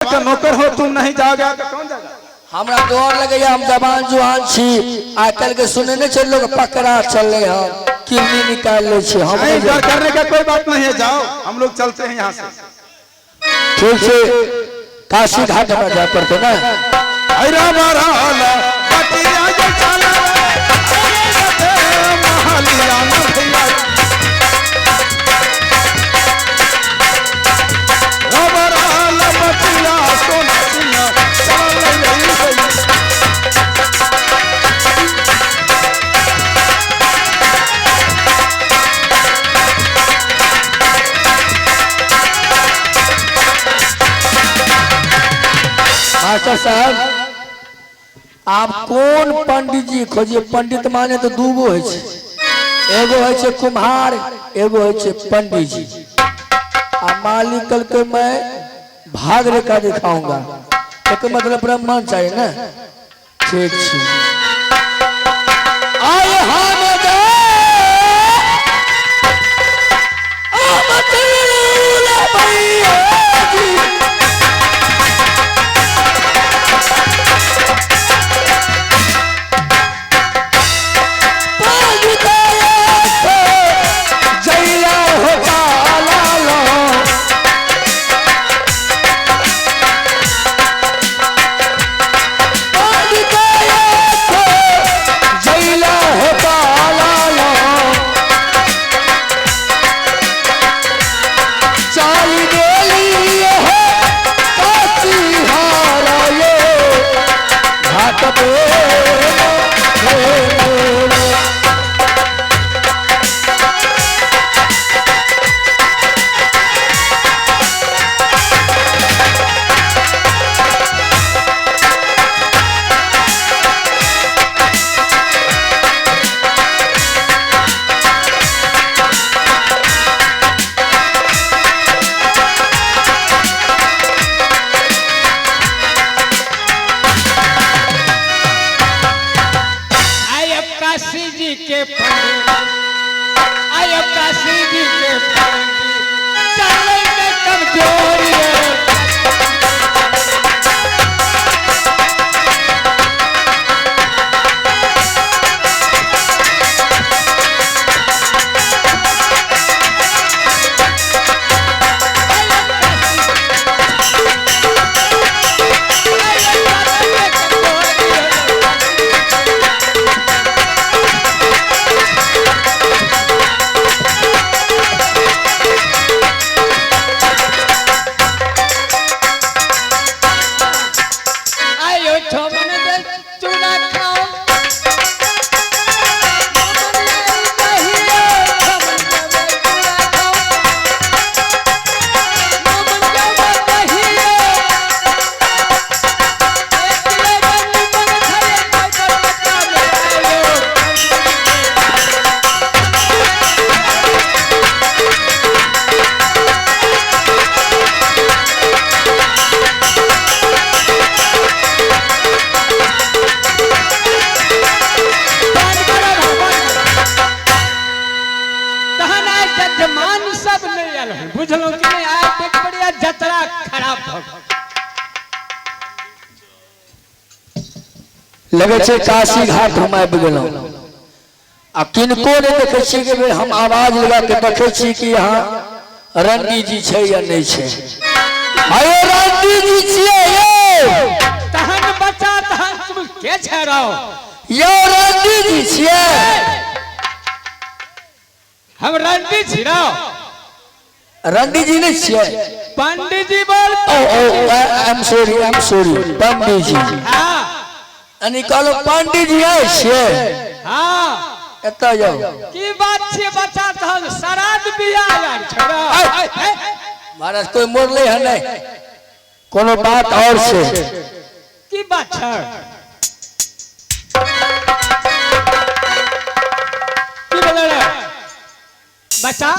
नौकर हो, तुम नहीं जाओगे तो कौन जाएगा? हमरा डर लगे, हम जवान जुआन छी, आजकल के सुने नहीं चल लोग पकड़ा चल रहे हम किडनी निकाल ले छी। हम नहीं, डर करने का कोई बात नहीं है, जाओ हम लोग चलते हैं यहाँ से। ठीक से काशी घाट में जा पड़ते ना। मास्टर साहब, आप कौन पंडित जी खोजिए? पंडित माने तो दूगो है, एगो है कुम्हार, एगो है पंडित जी। आप मालिक कल के मैं भाग रेखा दिखाऊंगा, तो मतलब ब्राह्मण चाहिए ना। ठीक है, आए हम लगे छे काशी घाट हम आबि गेलौं। आ किनको ने देखे छी कि हम आवाज लगा के देखे छी कि यहाँ रंडी जी छे या नहीं छे। आयो रंडी जी छिए यो, तहन बच्चा तहन तुम के छे रहो? यो रंडी जी छिए, हम रंडी छी रहो। रंडी जी नहीं छिए, पंडित जी बोल। ओ आई एम सॉरी पंडित जी। हां, अनि कहलो पंडित जी आए छिए। हां, एता जाओ। की बात छे बच्चा तहन श्राद्ध बियाह यार छोड़ा। महाराज कोई मोरले है नहीं, कोनो बात और से। की बात छे? की बोले बच्चा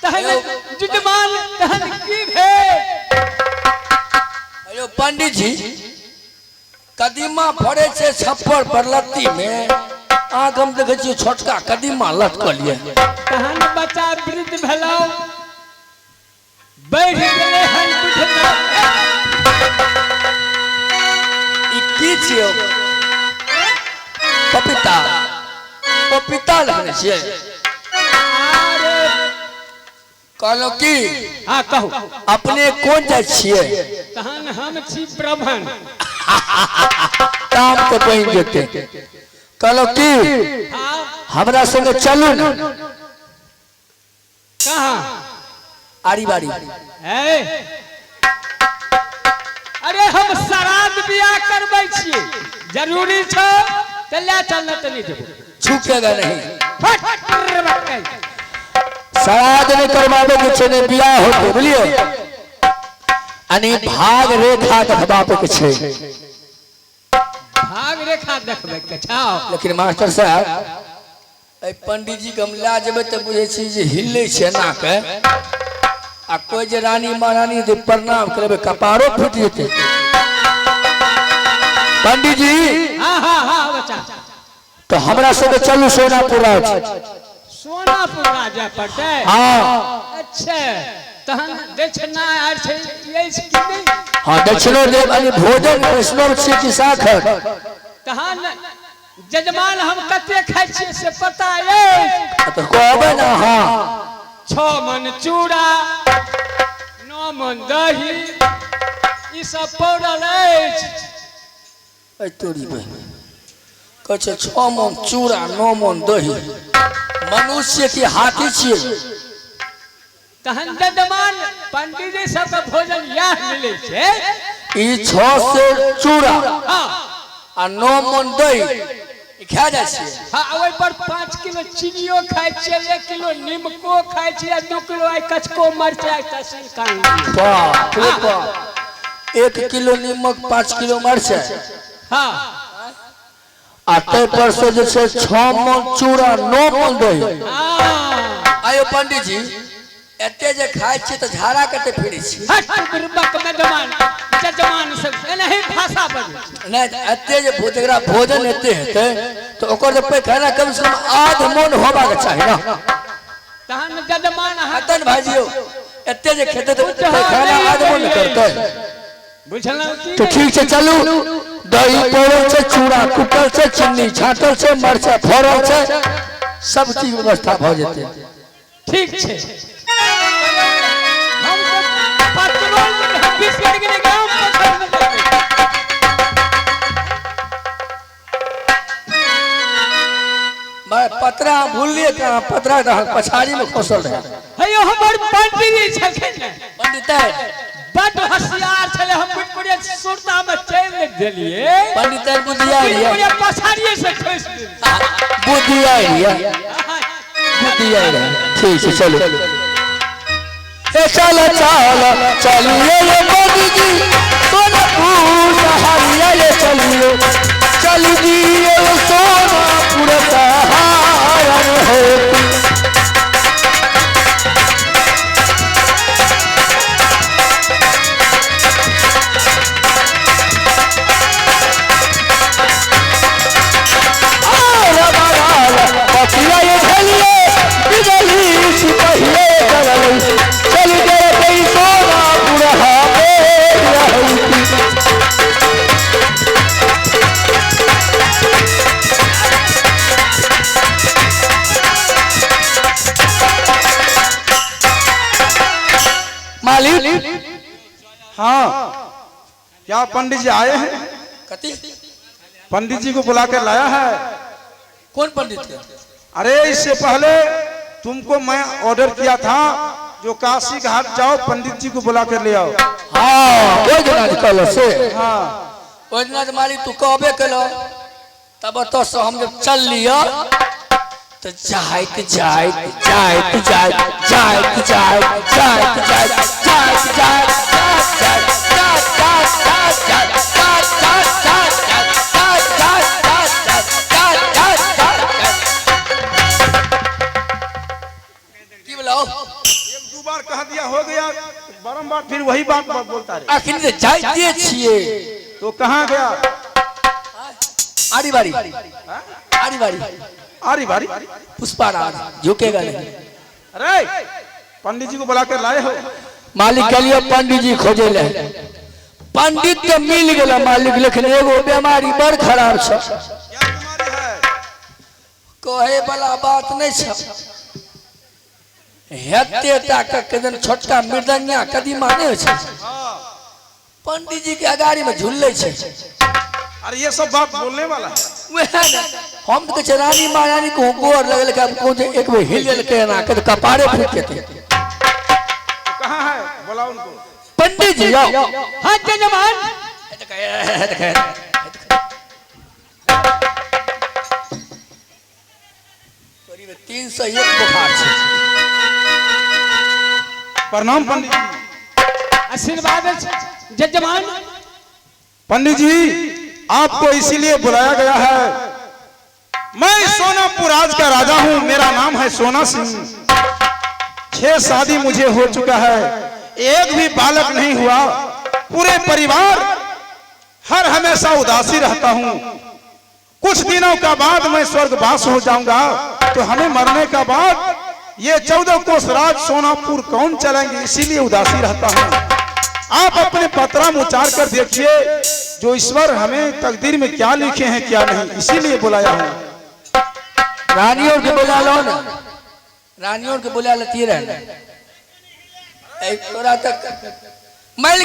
तहन जुजमान तहन की भे? अयो पंडित जी, कदीमा फड़े से छप्पर पर लत्ती में आग हम देखे छी छोटका कदीमा लटकल ये। तहन बच्चा वृद्ध भेलो, बढ़ गेले हन बुझना ई की छियो पपीता पपीता लगे छियै अरे कहलो की हां कहू अपने कोन जाय छियै तहन हम छी ब्राह्मण काम तो बन जेते कहलो की हां हमरा संगे चलू न कहां आरी बारी ए अरे हम श्राद्ध बियाह करबै छियै जरूरी छ त ले चल न त नहीं देबो छूकेगा नहीं फट श्राद्ध नहीं करवावे के छै ने बियाह होते बुझलियो अनि भाग रेखा देखबावे के छै भाग रेखा देखबै के छाओ लेकिन मास्टर साहब ए पंडित जी के हम ला जेबै त बुझै छी जे हिलै छै ना के आ कोई जे रानी महारानी दे प्रणाम करबे कपारो फूट जेते पंडित जी हां हां हां बच्चा तो हमरा संगे चलू सोनापुर राज सोनापुर राजा पड़ते हां अच्छा तहन दक्षिणा आर छै ये कि नहीं हां दक्षिणो देव अनि भोजन वैष्णव छी कि साखर तहन जजमान हम कते खाइ छियै से पता है तो कहबे ना हां 6 मन चूड़ा 9 मन दही ई सब पौरल अछि ए तोरी बहन कछ 6 मन चूड़ा 9 मन दही मनुष्य की हाथी छियै तहन जजमान पंडित जी सब के भोजन यह मिले छै ई 6 से चूड़ा हां आ 9 मन दही खा जाय छै हां ओइ पर 5 किलो चीनियो खाइ छियै 1 किलो नीमको खाइ छियै 2 किलो आई कचको मरचाई तहसील कान वाह रे वाह 1 किलो नीमक 5 किलो मरचाई हां आ तै पर से जे छै 6 मन चूड़ा 9 मन दही हां आयो पंडित जी एते जे खाय छी त झाड़ा कते फिरै छी हट गुरबक मेजमान जजमान सब नहीं भाषा बजे नहीं एते जे भोजगरा भोजन एते हेते तो ओकर जे पैखाना कम से कम आध मन होबा के चाही ना तहन जजमान हतन भाजियो एते जे खेते तो पैखाना आध मन करते बुझलौ की तो ठीक छै चलू दही पौरल छै चूड़ा कुटल छै चीनी छाटल छै मरचा फोड़ल छै सब चीज व्यवस्था भ जेते ठीक छै हम तो पत्रोल में बिस्किट के गांव में मैं पतरा भूल लिए कहां पतरा पछाड़ी में खोसल रहे हेयो हमर पंडित जी छलखिन ने पंडित बड़ होशियार छले हम बुढ़पुरे सुरता में चल देलिए पंडित बुद्धिया बुढ़पुरे पछाड़िए से ठोस बुद्धिया बुद्धिया ठीक है चलो ए चलो चलो चलिए ये मोदी जी सोनापुर सहारिया ये चलिए चल दिए सोनापुर सहारा हो पतिया ये झलिए बिजली सिपहिए करल चल गए कई सोनापुर हावे रहती मालिक हाँ क्या पंडित जी आए हैं कति पंडित जी को बुला कर लाया है कौन पंडित है अरे इससे पहले तुमको मैं ऑर्डर किया था जो काशी घाट जाओ पंडित जी को बुला कर ले आओ हाँ वो जना निकल से हाँ वो जना मालिक तू कहबे कलो तब तो से हम जब चल लिया तो जाइत जाइत जाइत जाइत जाइत जाइत जाइत जाइत जाइत की बोलो एक दो बार कह दिया हो गया बारंबार फिर वही बात बोलता रहे आखिर से जाइते छिए तो कहाँ गया आड़ी बाड़ी आड़ी बाड़ी आरी बारी पुष्पा राज झुकेगा नहीं अरे पंडित जी को बुला कर लाए हो मालिक के लिए पंडित जी खोजे ले। पंडित तो मिल गया मालिक, लेकिन एगो बीमारी बड़ खराब छ। क्या बीमारी है? कहे वाला बात नहीं छ। हेते ताक कदन छोटका मृदंगिया कदी माने छ। हाँ। पंडित जी के अगाड़ी में झूले छे। अरे ये सब बात बोलने वाला है। हम तो कहे रानी महारानी को गोर लगल के को एक बार हिल के ना के कपारे फूट के थे। कहाँ है? बुलाओ उनको। पंडित जी आओ। हाँ जजमान। करीब 301 बुखार छे। प्रणाम पंडित जी। आशीर्वाद जजमान। पंडित जी आपको इसीलिए बुलाया गया है। मैं सोनापुर राज का राजा हूं, मेरा नाम है सोना सिंह। 6 शादी मुझे हो चुका है, एक भी बालक नहीं हुआ। पूरे परिवार हर हमेशा उदासी रहता हूं। कुछ दिनों का बाद मैं स्वर्गवास हो जाऊंगा, तो हमें मरने का बाद ये 14 कोस राज सोनापुर कौन चलेंगे, इसीलिए उदासी रहता हूं। आप अपने पत्राम उचार कर देखिए, जो ईश्वर हमें तकदीर में क्या लिखे हैं क्या नहीं, इसीलिए बुलाया हूं। रानियों के बुला लो ना, रानियों के बुला लेती रहे। एक तक मैं